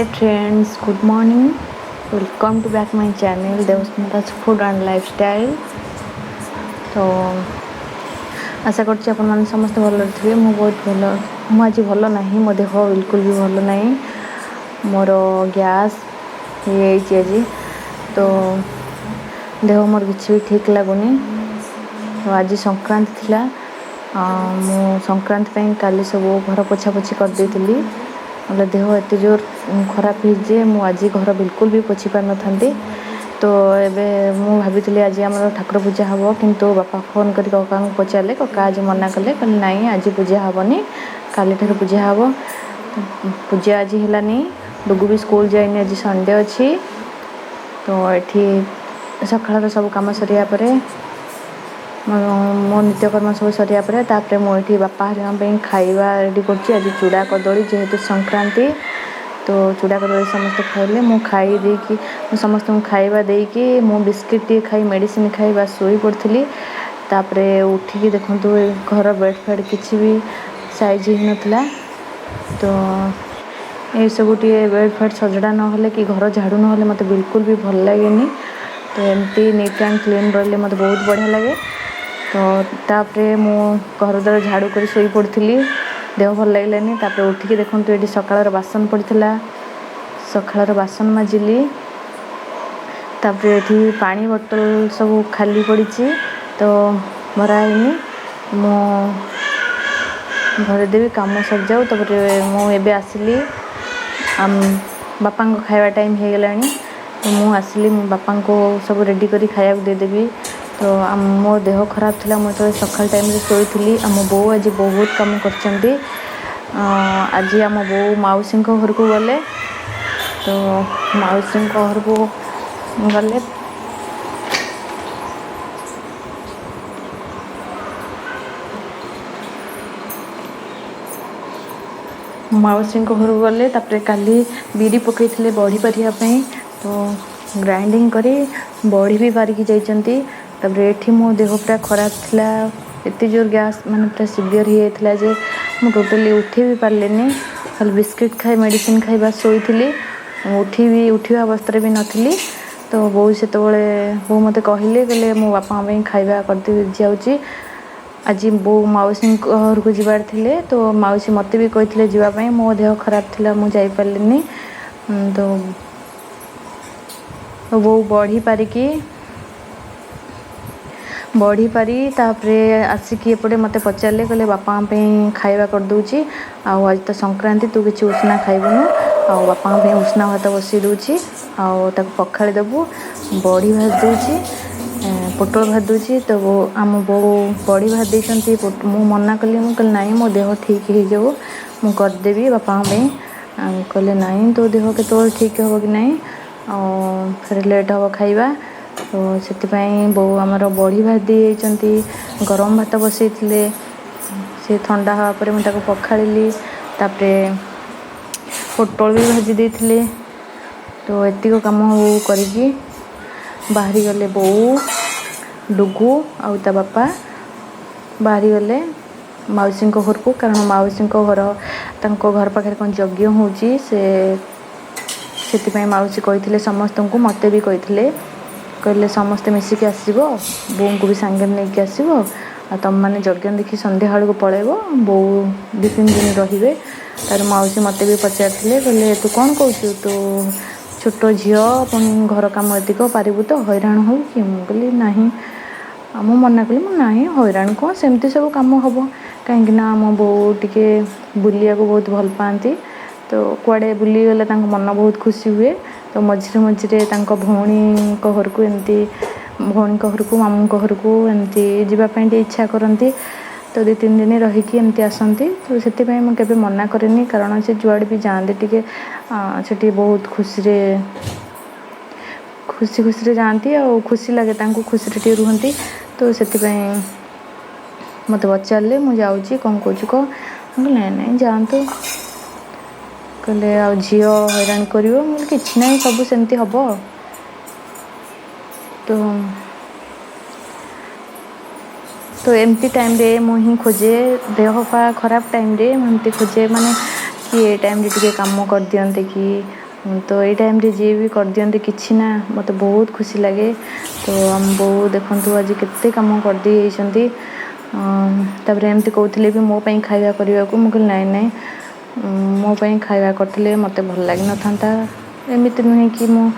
Hi friends, good morning. Welcome to back my channel Devasmita's Food and Lifestyle. तो आशा कर समस्त भल थे मु बहुत भल आज भल ना मो देह बिल्कुल भी भल ना मोर गैस आज तो देह मोर किसी भी ठीक लगुनि। तो आज संक्रांति थिला मु संक्रांति पे काली सब घर पोछा पोछी कर देती मतलब देह एत जोर खराब जे मु आज घर बिल्कुल भी पोछि पार न था। तो एबे मु भाभी आज आम ठाकुर पूजा हम किंतु बापा फोन कर कका पचारे कका आज मना कले कहले नाई आज पूजा हेनी काली ठार पूजा हम। पूजा आज है डुगु भी स्कूल जाइनी आज संडे अच्छी। तो ये सकाल सब कम सरिया पर मो नित्यकर्म सब सरिया पर मुझे बापा हरिया खाइबा रेडी कर आज चूड़ा कदली जेहेतु संक्रांति। तो चूड़ा कदली समस्त खाइले मु खाई देकी समस्त खाइबा देकी मु बिस्किट टी खाई मेडिसिन खाई बस सोई पड़ी। तापरे उठिकी देखंतु घर बेड फेड किसी भी साइज ही नथिला। तो ये सब बेड फेड सजड़ा ना कि घर झाड़ू ना मत बिल्कुल भी भल लगे। तो एमती नीट एंड क्लीन रही मत बहुत बढ़िया लगे। तो तापरे मु घर द्वार झाड़ू कर सोई पड़ी देह भल लगलानी। तापरे उठिकी देखंतु ये सकाळ बासन पड़ता सकाळ बासन माजिली। तापरे ये पानी बोतल सब खाली पड़ी तो भराइनी मो भर देवी कम सर जाऊ। तापरे मुझे आसिली बापा को खाଇବା टाइम हो गला। तो मु आसिली बापा को सब रेडी करी खाया देदेवी। तो मो देह खराब थिला मुझे सकाल टाइम शोई आम बो आज बहुत कम कर। आज आम बो मौसी घर को गले। तो मौसी घर को गले मौसी घर को गले। तापरे काली बिरी पकई बड़ी पारियापी तो ग्राइंडिंग करी बड़ी भी पारिकी जाइछंती। तापरे एठी मो देह पूरा खराब थिला एत जोर गैस माने पूरा सीवियर ही जाइथिला जे मु टोटली उठी भी पारलेनी। खाली बिस्किट खाई मेडिसिन खाई बस शोई उठा अवस्था भी नथली। तो बो से बो मत कहले मो बापा खाଇବା करदे जाऊँगी। आज बो मौसी घर को जीवार थिले। तो मौसी मत भी कहते जावाई मो देह खराब थिला मु जाई पारलिनी। तो बो बढ़ी पारी तापरे आसिकी एपटे मत पचारे कहले बापा खाଇବା कर दूची। आज तो संक्रांति तू किसी उष्णा खाइबुनु आ बापा उष्णा भात बसई दूची आ पखाड़ी देबू बड़ी भाज दूची पोटल भाज दूची। तो वो आम बो बड़ी भाज देती मु मना कली मु कहली नाई मो देह ठीक हो जाऊ मु करदेवी बापा कहले नाई तो देह के ठीक हम कि नाई फिर लेट हम खाइबा। तो से बो आमर बड़ी भाज दी गरम भात बसई से ठंडा हवा पर मुझे पखाड़ी। तापरे पोटल भी भाजी देते। तो एतिक कम करी बाहरी गले बो डुगु आउ ता बापा बाहरी गले मौसी घर को। कारण मौसी घर पाखे कौन यज्ञ होची से मौसी कही समस्त को मत भी कही कहले समस्ते मिसिकी आसो बो को भी सांगे नहीं आसो आ तुम मैंने यज्ञ देखी संध्या बेलू पलैब बो 2-3 दिन रे। तार मौसी मत भी पचारे कहले तू कौन कहू तू छोट झील पुणी घर कम एतिक पारिबू तो हैरान हो कि मुझे ना मु मना कली ना हैरान कौन सेमती सब कम हम कहीं मो बो टे बुलिया को बहुत भल पाती। तो कुआड़े बुलीगले मन बहुत खुशी हुए। तो मझे मझे भौणी घर को एमती भौणी घर को मामू घर को एमती जावाई इच्छा करती। तो 2-3 दिन रहीकि एमती आसती। तो से मुझे मना करेनि कारण से जुआड़े भी जाते टे से बहुत खुशी जाती आ खुशी लगे खुशी रुहती। तो से मत पचारे मुझे जाऊँगी कौन कौच कह ना ना जातु कहले आ झी हैरान कर कि ना सब सेमती हम। तो एमती टाइम रे मुझे खोजे देह पा खराब टाइम रे एमती खोजे माने कि टाइम रे टिके काम कर दियंते कि तो ये टाइम रे जी भी कर दियंती किछि ना मते बहुत खुशी लगे। तो हम बो देखंतु आज केते काम कर दी हेचंती तापर एमती कहते भी मो पई खाଇବା କରିବାକୁ मु कहली नाଇଁ नाଇଁ मो पई खाଇବା करथिले मते भल लागि न थांता एमिति नुहे कि मु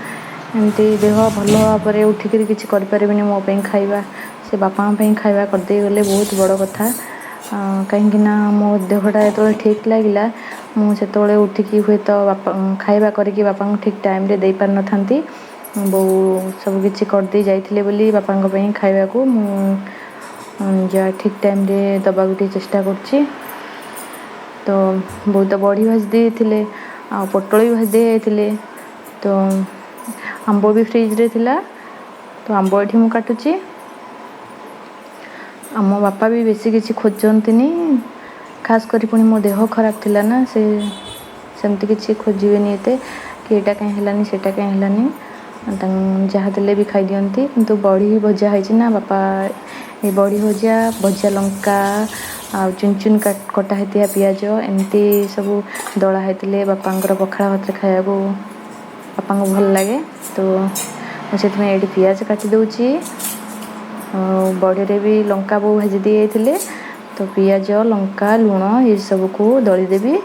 एमती देह भल भाव उठिक किसी करें मो पई खाଇବା से बापा पई खाଇବା करदे गले बहुत बड़ कथा कहीं मो देहटा जो ठीक लगिला मुझे उठिकी हुए तो बापा खाଇବା करके बापा ठीक टाइम रे दे पार न थांती बो सब किछि करदे जाइथिले बोली बापा पई खाଇବା को मु जा ठीक टाइम रे दबा गोटे चेष्टा करछि। तो बहुत बड़ी भाजी देते आ पोटल भी भाजी दे जाइए। तो आंब भी फ्रिज रे थिला तो आंब एठी मु काटुची आम बापा भी बेसी किसी खोजती खास करी पुणी मो देह खराब थिला ना से सेमती किसी खोजबेनि एते कि एटा कहीं हेलानी सेटा कहीं हेलानी जहाँ देले भी खाई दियंती किंतु बड़ी भजा है ना बापा ये बड़ी भजा भजा लंका आ चुन चुन कटा होता पियाज एमती सब दला होते बापांकर पखाड़ा भात खाया बापा को भल लगे। तो मुझे ये पियाज काटी दूची बड़े भी लंका बो भाजी दी जाइए। तो पियाज लंका लुण ये सब को दलीदेवी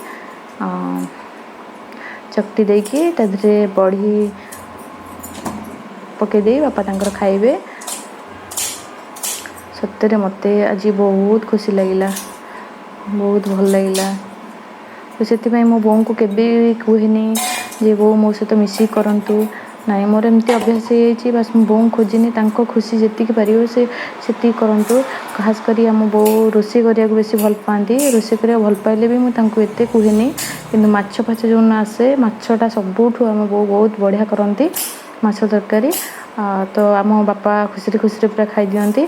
चकटी देकी ताधरे बड़ी पकईदे बापा तांकर खाइबे। सत्य मते आज बहुत खुशी लगिला बहुत भल लगिला। तो से मो बो को केबे कहनी जे बो मो सहित मिसिक करंतु नाई मोर एमती अभ्यास हो बस मो बो खोजिनी तांको खुशी जी पार से करंतु। खास करी आम बो रोषे करिया बेसी भल पाती रोषे करिया भल पाइले भी मुझे एत कहनी किंतु माछ फाछ जो आसे माछटा सबुठू आम बो बहुत बढ़िया करती माछ तरकारी। तो आम बापा खुशी खुशी पूरा खाई दियंती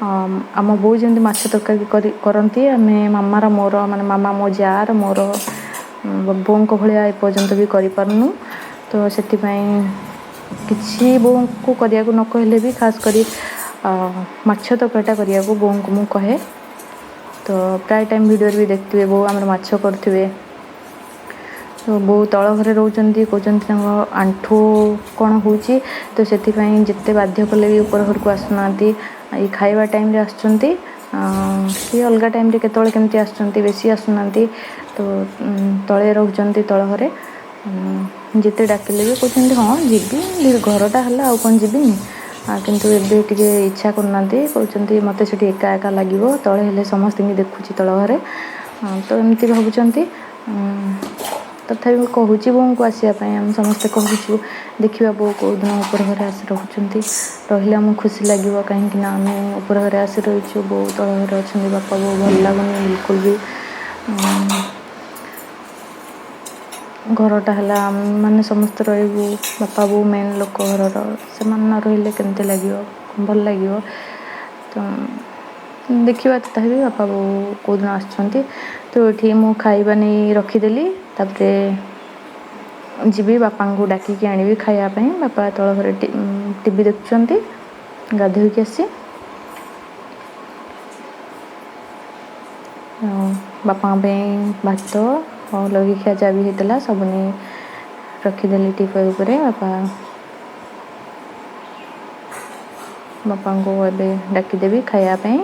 आम बो जमी माछ तरकारी करती आम मामार मोर माने मामा मो जार मोर बो भाया एपर्यंत भी करूँ। तो से किसी बो को करने को न कहले भी खास करी माछ तरकारीटा करने को बो को मु कहे। तो प्राय टाइम वीडियो भी देखते बो आम माछ करुवे। तो बो तल घरे रोचंती कहते आंठू कौन हो तो से जिते बाध्य कले भी ऊपर घर को आसुना ये खाइबा टाइम रे आसुचंती कि अलग टाइम रे केतळे केमती आसुचंती बेसी आसुना। तो तले रोचंती तल घरे जिते डाकिले भी कहते हाँ जीवी घरटा है आउ कौन जीविनी किंतु एबे टिके इच्छा करना कहते मत से एका एका लगे तले हेले समस्त देखुची तल घरे। तो एमती भावुंट तथापि कहूँ बो को आसापी आम समस्ते कहूँ देखा बो कौ दिन ऊपर घरे आसी रोचंती रही आम खुशी लगे कहीं आम ऊपर घरे आसी रहीचु बो तल घरे अच्छा बापा बो भल लगुनि बिल्कुल भी घरटा है माने समस्त रू बापा बो मेन लोक घर से न रही केमती लगे भल लगे। तो देखा तथापि बापा बो कौ दिन आसुँच। तो ये मु खाइबा नहीं रखीदेली तापरे जीवी बापा को डाकिकी आनी खायापी बापा तल घरे टीवी देखुंट गाधोईकी आसी बापा भात और लगे खिया जा भी होता सबने रखीदेली टीपय उपरे बापा को एबे डाकिदेवी खायापी।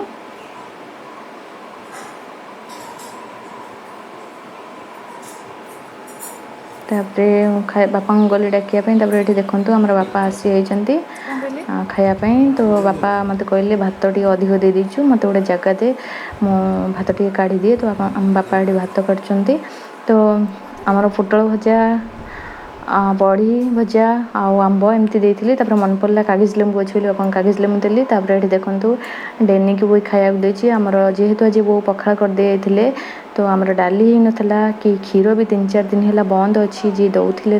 तापरे बापा गली डाकियापी ये देखो आमर बापा आसी जाती खायापी। तो बापा मत कहले भात टे अधिक दे दीचु मत गोटे जगह दे मो भात टे काढ़ी दिए। तो बापा ये भात काटुंट। तो आमर पोटल भजा बड़ी भजा आंब एमती देती मन पड़ा कागज लेम्बू अच्छे बापा कागज लेम्बू देली। ये देखो डेनी की बो खाया देती आमर जेहेतु आज बो पखाड़ कर दे जाइए। तो आमर डाली ही नथला कि क्षीर भी 3-4 दिन है बंद अच्छी जी दौले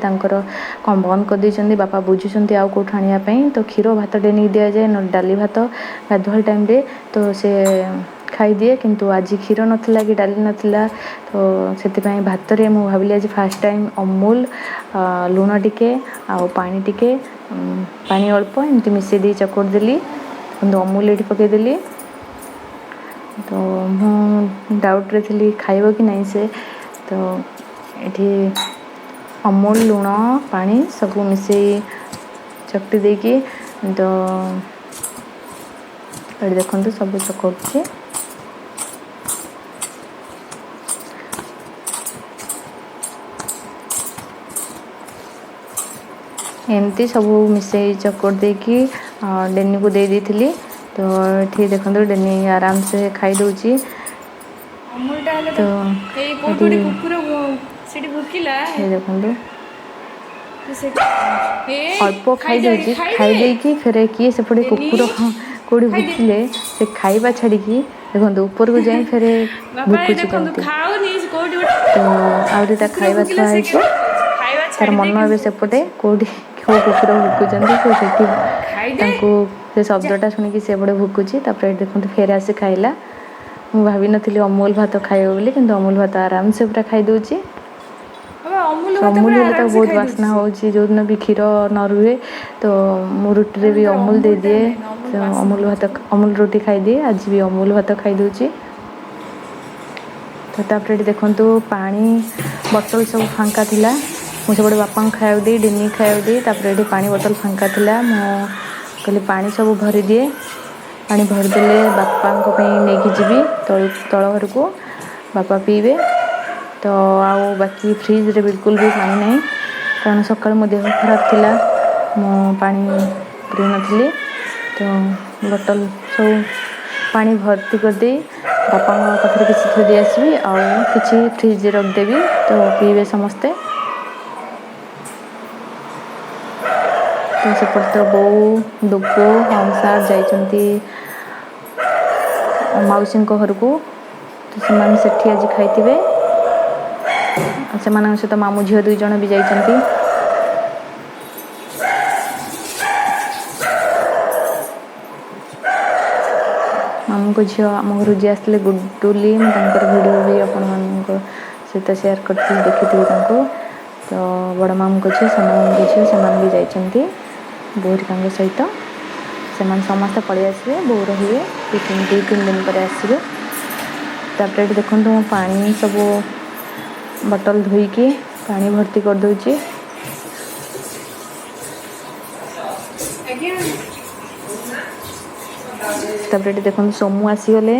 कौन बंद कर देते बापा बुझुंट आउ कौट आने। तो क्षीर भात डेनी दि जाए न डाली भात गाधुआ टाइम रे तो से खाई दिए किंतु आज क्षीर नथिला कि डाली नथिला। तो से भात रे मु भाविली आज फास्ट टाइम अमूल लुण टिके आउ पानी टिके पानी अल्प एमती मिसई दी चकोट देली किंतु अमूल ये पकईदेली। तो मु डाउट रे थी खाइब कि नहीं से। तो ये अमूल लुण पानी सब मिसे चकटी देकी तो ये देखो सब चकटुचे एमती सब मिसे चकट देकी डेनी को दे दी थी। तो ये देखो डेनी आराम से खाई दूची। तो ये देखो अल्प खाई खाई फिर किए सेपटे कुकुर कौड़ी भुकिले से खाइबा छाड़ी देखो ऊपर को जाए फिर भुकुची तो आहरी खाइबा थुआई तार मन ए सेपटे कौटी क्यों कुकुर भुकुं से शब्दटा शुणिकी सेपटे भुकुची देखो फेर आसी खाइला। मुझे भाभी नी अमूल भात खाइब बोली कि अमूल भात आराम से पूरा खाई दूची। अमूल हेल्ले तो बहुत बास्ना होची जो दिन भी क्षीर न रुहे तो मु रुटी भी अमूल दे दिए तो अमूल भात अमूल रोटी खाई दिए। आज भी अमूल भात खाई दूची। तो तापर देखो पानी बोतल सब फांका थिला मुझे बापा खाया दी डिनी खाया दी तापर पानी बोतल फांका थिला मु कहली पानी सब भरी दिए। पानी भरदेले बापा नहीं जीवी तल घर को बापा पीबे। तो आउ बाकी फ्रिज रे बिल्कुल भी पानी नहीं कारण सकाल मो देह खराब थिला मो पानी पी नी तो बोतल सब पानी भर्ती करदे बापा पाखे किसी थोड़ी आसबि आउ कि फ्रिज रखदेवी तो पीबे समस्ते। तो सेपटे तो बो दुबो हमसार जाइंती मौसी घर को तो से आज खाई से सहित मामू झील 2 जन भी जाइंती। मामू को झील आम घर जी आसते गुडुली वीडियो भी अपन सहित शेयर करती देखी तो बड़ मामू को झील सान मामू को झील से भी जाइंती बोरिका सहित से समस्ते पलि आसवे बो रे 2-3 दिन पर आसवे। तापर देखो पानी सब बोतल धोईकी पानी भर्ती कर दूची। तापर देखो सोमू आसीगले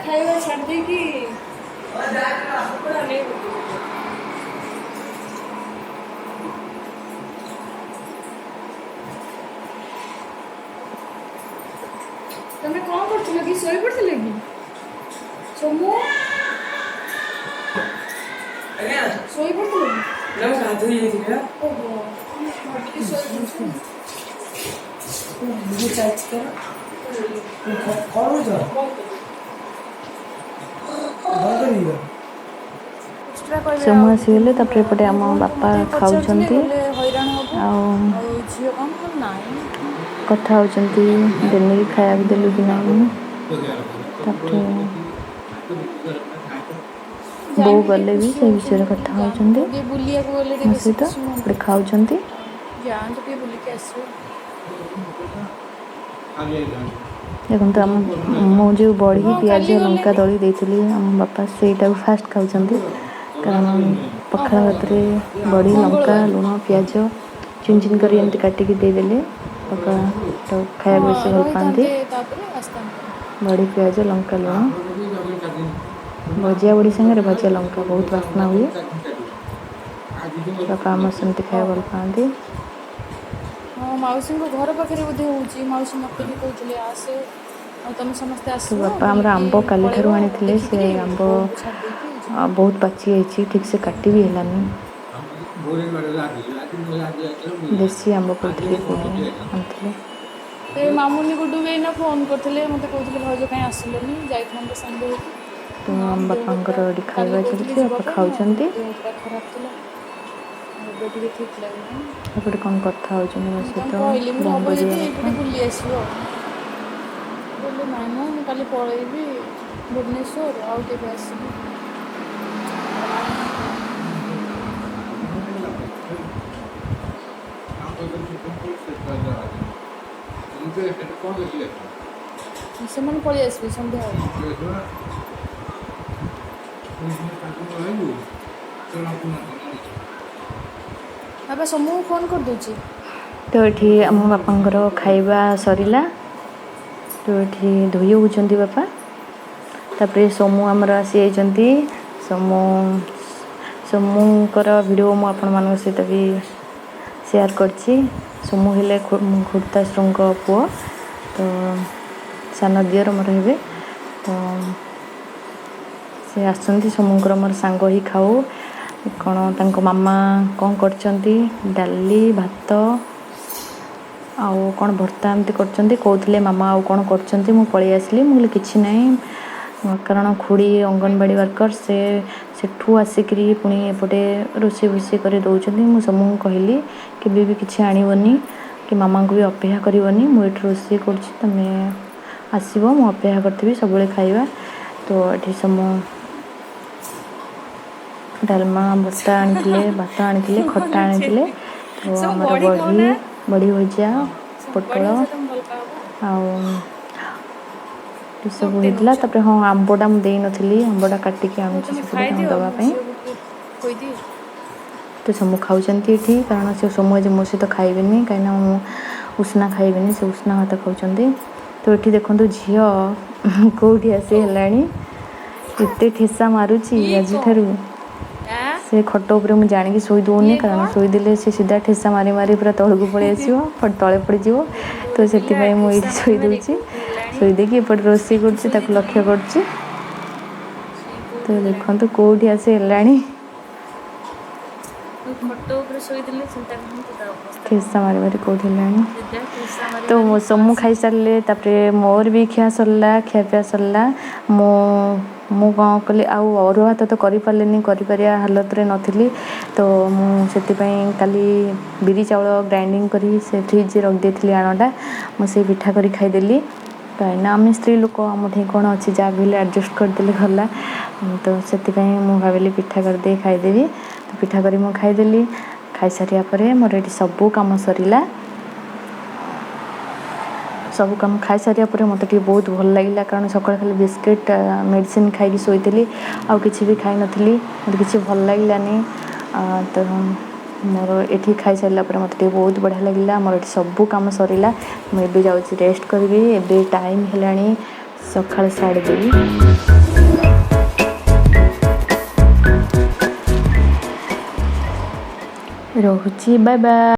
खाइबा छाड़ दे कि तमे कौन करथिलो कि सोई पड़थिलो कि सोमू आज्ञा सोई पड़थिलो ना गाधोई जेतिला ओहो मटकी सोई पड़थिलो मुझे चार्ज कर कौन जा सोमू आसीगले एपटे आम बापा खाऊं कथा होती डेली खाया देलु कि नहीं बो गले भी से विषय कथा होती मो सहित खाऊँ। देखो आम मुझे बड़ी पियाज लंका दली देती आम बापा से फास्ट खाऊँ कारण पखाड़ भात बड़ी लंका लुण पियाज चुन चुन कर काटिकी देदेले बापा तो खाया बेस भल पाती बड़ी पियाज लंका लुण भजिया बड़ी सागर भजिया लंका बहुत बास्ना हुए बापा आम सेमती खाया भल पाती। हाँ मौसी घर पाखे बोधे हो मौसी मत भी कहते आसे तुम समस्ते आस। तो बापा आम आंब काली ठारू आनी से आंब बहुत पाची जाइए ठीक से काटी भी है देसी आंब कहते मामुनी गुडू भी ना फोन करते मत कहते भाज कहीं आसलनि जाइए सांग तो आम बापा खाଇବା चलती बापा खाऊँ खराब थी ठीक लगे कौन कथा हो कहली बुली आस ना काली पलैबी भुवनेश्वर आउ केबे आसीबी ସେମାନେ ପଳେଇ ଆସିବେ ସନ୍ଧ୍ୟାବେଳେ। ବାପା ସମूହକୁ ଫୋନ୍ କରିଦେଉଛି। ତ ଏଠି ଆମ ବାପାଙ୍କର ଖାଇବା ସରିଲା। ତ ଏଠି ଧୋଇ ହେଉଛନ୍ତି ବାପା। ତାପରେ ସମୁ ଆମର ଆସିଯାଇଛନ୍ତି। ସମୁଙ୍କର ଭିଡ଼ିଓ ମୁଁ ଆପଣମାନଙ୍କ ସହିତ ବି ସେୟାର କରିଛି। ସମୁ ହେଲେ ଖୁର୍ତ୍ତାଶ୍ୱରଙ୍କ ପୁଅ, ତ ସାନ ଦିଅର ମୋର ହେବେ। ତ ସେ ଆସନ୍ତି, ସମୁଙ୍କର ମୋର ସାଙ୍ଗ ହିଁ ଖାଉ। କ'ଣ ତାଙ୍କ ମାମା କ'ଣ କରିଛନ୍ତି, ଡାଲି, ଭାତ ଆଉ କ'ଣ ଭର୍ତ୍ତା ଏମିତି କରିଛନ୍ତି। କହୁଥିଲେ ମାମା ଆଉ କ'ଣ କରିଛନ୍ତି, ମୁଁ ପଳେଇ ଆସିଲି। ମୁଁ କହିଲି କିଛି ନାହିଁ, କାରଣ ଖୁଡ଼ି ଅଙ୍ଗନବାଡ଼ି ୱାର୍କର, ସେ ସେଠୁ ଆସିକିରି ପୁଣି ଏପଟେ ରୋଷେଇ କରି ଦେଉଛନ୍ତି। ମୁଁ ସମସ୍ତଙ୍କୁ କହିଲି କେବେ ବି କିଛି ଆଣିବନି କି ମାମାଙ୍କୁ ବି ଅପେକ୍ଷା କରିବନି, ମୁଁ ଏଠି ରୋଷେଇ କରୁଛି, ତୁମେ ଆସିବ, ମୁଁ ଅପେକ୍ଷା କରିଥିବି ସବୁବେଳେ ଖାଇବା। ତ ଏଠି ଡାଲମା, ଭର୍ତ୍ତା ଆଣିଥିଲେ, ଭାତ ଆଣିଥିଲେ, ଖଟା ଆଣିଥିଲେ। ତ ଆମର ବଢ଼ି ଭଜା, ପୋଟଳ ଆଉ ଏସବୁ ହେଇଥିଲା। ତାପରେ ହଁ, ଆମ୍ବଟା ମୁଁ ଦେଇନଥିଲି, ଆମ୍ବଟା କାଟିକି ଆଣୁଛି ସେପଟେ ତାଙ୍କୁ ଦେବା ପାଇଁ। ତ ସମୁ ଖାଉଛନ୍ତି ଏଠି, କାରଣ ସେ ସମୁ ଆଜି ମୋ ସହିତ ଖାଇବେନି, କାହିଁକିନା ମୁଁ ଉଷୁନା ଖାଇବିନି, ସେ ଉଷୁନା ଭାତ ଖାଉଛନ୍ତି। ତ ଏଠି ଦେଖନ୍ତୁ ଝିଅ କେଉଁଠି ଆସି ହେଲାଣି, ଏତେ ଠେସା ମାରୁଛି ଆଜିଠାରୁ। ସେ ଖଟ ଉପରେ ମୁଁ ଜାଣିକି ଶୋଇ ଦେଉନି, କାରଣ ଶୋଇଦେଲେ ସେ ସିଧା ଠେସା ମାରି ମାରି ପୁରା ତଳକୁ ପଳେଇ ଆସିବ, ତଳେ ପଡ଼ିଯିବ। ତ ସେଥିପାଇଁ ମୁଁ ଏଇଠି ଶୋଇ ଦେଉଛି। ଶୋଇ ଦେଇକି ଏପଟେ ରୋଷେଇ କରୁଛି, ତାକୁ ଲକ୍ଷ୍ୟ କରୁଛି। ତ ଦେଖନ୍ତୁ କେଉଁଠି ଆସି ହେଲାଣି, ଠେସା ମାରି ମାରି କେଉଁଠି ହେଲାଣି। ତ ସମୁ ଖାଇସାରିଲେ, ତାପରେ ମୋର ବି ଖିଆପିଆ ସରିଲା। ମୁଁ କ'ଣ କଲି, ଆଉ ଅରୁଆ ଭାତ ତ କରିପାରିବା ହାଲତରେ ନଥିଲି। ତ ମୁଁ ସେଥିପାଇଁ କାଲି ବିରି ଚାଉଳ ଗ୍ରାଇଣ୍ଡିଙ୍ଗ କରି ସେ ଫ୍ରିଜ୍ରେ ରଖିଦେଇଥିଲି ଆଣଟା, ମୁଁ ସେଇ ପିଠା କରି ଖାଇଦେଲି। କାହିଁକିନା ଆମେ ସ୍ତ୍ରୀ ଲୋକ, ଆମ ଠେଇଁ କ'ଣ ଅଛି, ଯାହା ବି ହେଲେ ଆଡ଼ଜଷ୍ଟ କରିଦେଲେ ଗଲା। ତ ସେଥିପାଇଁ ମୁଁ ଭାବିଲି ପିଠା କରିଦେଇ ଖାଇଦେବି। ତ ପିଠା କରି ମୁଁ ଖାଇଦେଲି। ଖାଇସାରିବା ପରେ ମୋର ଏଠି ସବୁ କାମ ସରିଲା। ସବୁ କାମ ଖାଇସାରିବା ପରେ ମୋତେ ଟିକେ ବହୁତ ଭଲ ଲାଗିଲା, କାରଣ ସକାଳେ ଖାଲି ବିସ୍କିଟ୍ ମେଡ଼ିସିନ୍ ଖାଇକି ଶୋଇଥିଲି, ଆଉ କିଛି ବି ଖାଇନଥିଲି। ମୋତେ କିଛି ଭଲ ଲାଗିଲାନି। ତ ମୋର ଏଠି ଖାଇସାରିଲା ପରେ ମୋତେ ଟିକେ ବହୁତ ବଢ଼ିଆ ଲାଗିଲା। ମୋର ଏଠି ସବୁ କାମ ସରିଲା। ମୁଁ ଏବେ ଯାଉଛି ରେଷ୍ଟ କରିବି। ଏବେ ଟାଇମ୍ ହେଲାଣି ସକାଳ 2:30। ରହୁଛି, ବାଏ ବାଏ।